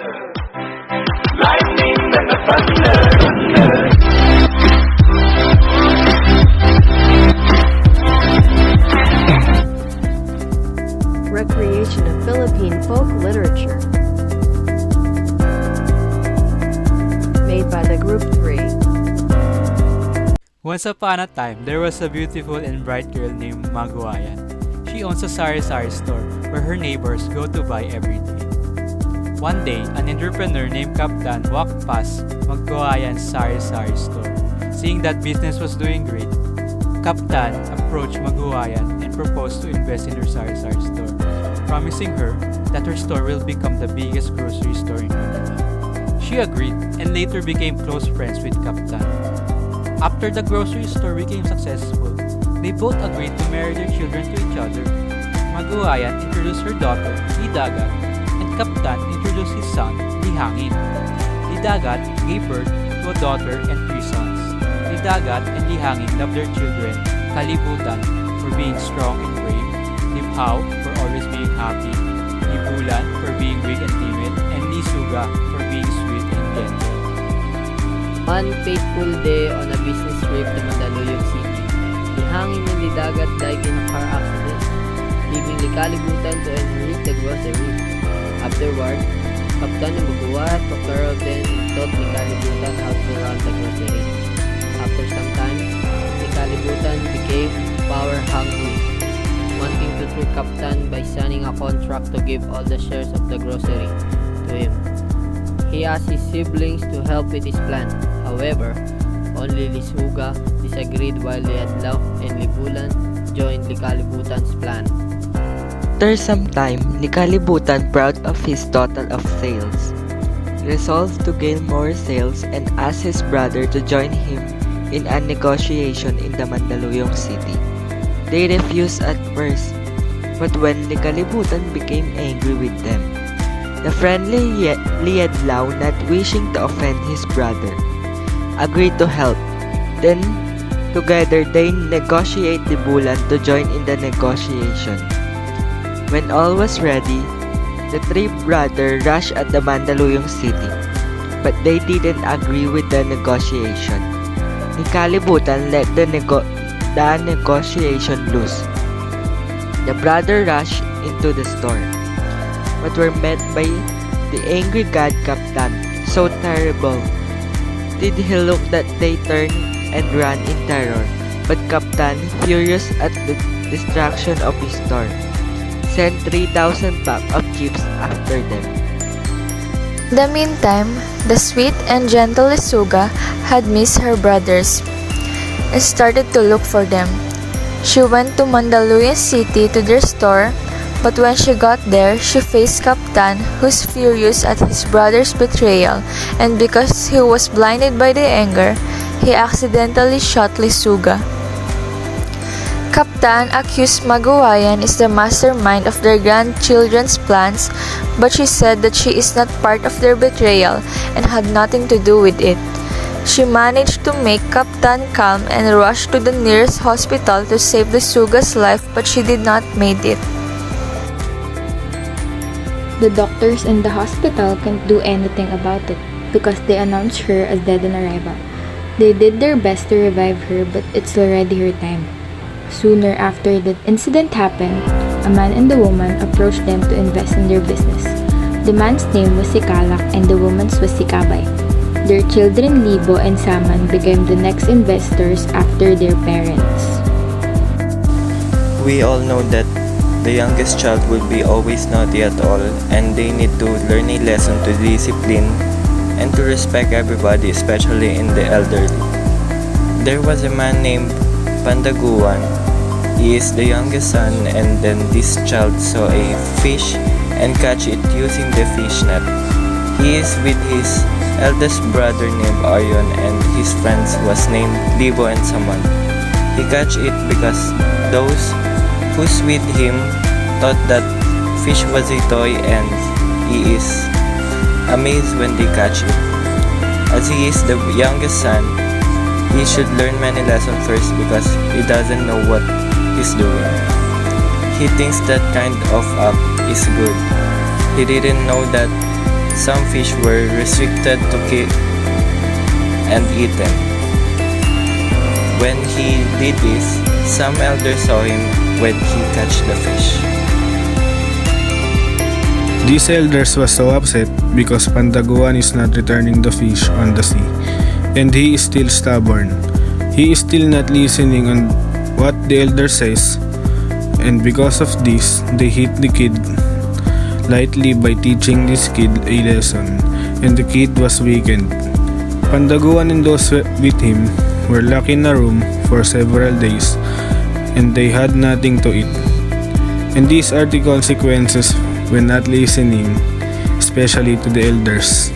lightning and the thunder. Recreation of Philippine folk literature. Made by the Group 3. Once upon a time, there was a beautiful and bright girl named Maguayan. She owns a sari-sari store where her neighbors go to buy every day. One day, an entrepreneur named Kaptan walked past Maguayan's sari-sari store. Seeing that business was doing great, Kaptan approached Maguayan and proposed to invest in her sari-sari store, promising her that her store will become the biggest grocery store in Manila. She agreed and later became close friends with Kaptan. After the grocery store became successful, they both agreed to marry their children to each other. Maguayan introduced her daughter, Lidagat, and Kaptan introduced his son, Lihangin. Lidagat gave birth to a daughter and 3 sons. Lidagat and Lihangin loved their children, Kalibutan for being strong and brave, Libhaw for always being happy, Libulan for being weak and timid, and Lisuga for being sweet and gentle. One fateful day on a business trip to Mandaluyong City, Lihangin and Lidagat died in a car accident, leaving Likalibutan to inherit the grocery. Afterward, Kaptan and Magua took care of them and taught Likalibutan how to run the grocery. After some time, Likalibutan became power-hungry, wanting to trick Kaptan by signing a contract to give all the shares of the grocery to him. He asked his siblings to help with his plan. However, only Lisuga disagreed while Liadlaw and Libulan joined Likalibutan's plan. After some time, Likalibutan, proud of his total of sales, resolved to gain more sales and asked his brother to join him in a negotiation in the Mandaluyong City. They refused at first, but when Likalibutan became angry with them, the friendly Liadlaw, not wishing to offend his brother, agreed to help. Then, together they negotiate Libulan to join in the negotiation. When all was ready, the 3 brothers rushed at the Mandaluyong City, but they didn't agree with the negotiation. Likalibutan let the negotiation loose. The brothers rushed into the store, but were met by the angry god Kaptan. So terrible did he look that they turned and ran in terror. But Kaptan, furious at the destruction of his store, sent 3,000 packs of chips after them. In the meantime, the sweet and gentle Lisuga had missed her brothers and started to look for them. She went to Mandaluyong City to their store, but when she got there, she faced Kaptan, who's furious at his brother's betrayal, and because he was blinded by the anger, he accidentally shot Lisuga. Kaptan accused Maguayan is the mastermind of their grandchildren's plans, but she said that she is not part of their betrayal and had nothing to do with it. She managed to make Kaptan calm and rushed to the nearest hospital to save Lisuga's life, but she did not make it. The doctors in the hospital can't do anything about it because they announced her as dead on arrival. They did their best to revive her, but it's already her time. Sooner after that incident happened, a man and the woman approached them to invest in their business. The man's name was Sikalak and the woman's was Sikabay. Their children Libo and Saman became the next investors after their parents. We all know that the youngest child will be always naughty at all, and they need to learn a lesson to discipline and to respect everybody, especially in the elderly. There was a man named Pandaguan. He is the youngest son, and then this child saw a fish and catch it using the fish net. He is with his eldest brother named Aryon, and his friends was named Libo and Saman. He catch it because those who's with him thought that fish was a toy, and he is amazed when they catch it. As he is the youngest son, he should learn many lessons first because he doesn't know what he's doing. He thinks that kind of act is good. He didn't know that some fish were restricted to kill and eaten. When he did this, some elders saw him when he catch the fish. These elders was so upset because Pandaguan is not returning the fish on the sea, and he is still stubborn. He is still not listening on what the elder says, and because of this, they hit the kid lightly by teaching this kid a lesson, and the kid was weakened. Pandaguan and those with him were locked in a room for several days, and they had nothing to eat. And these are the consequences when not listening, especially to the elders.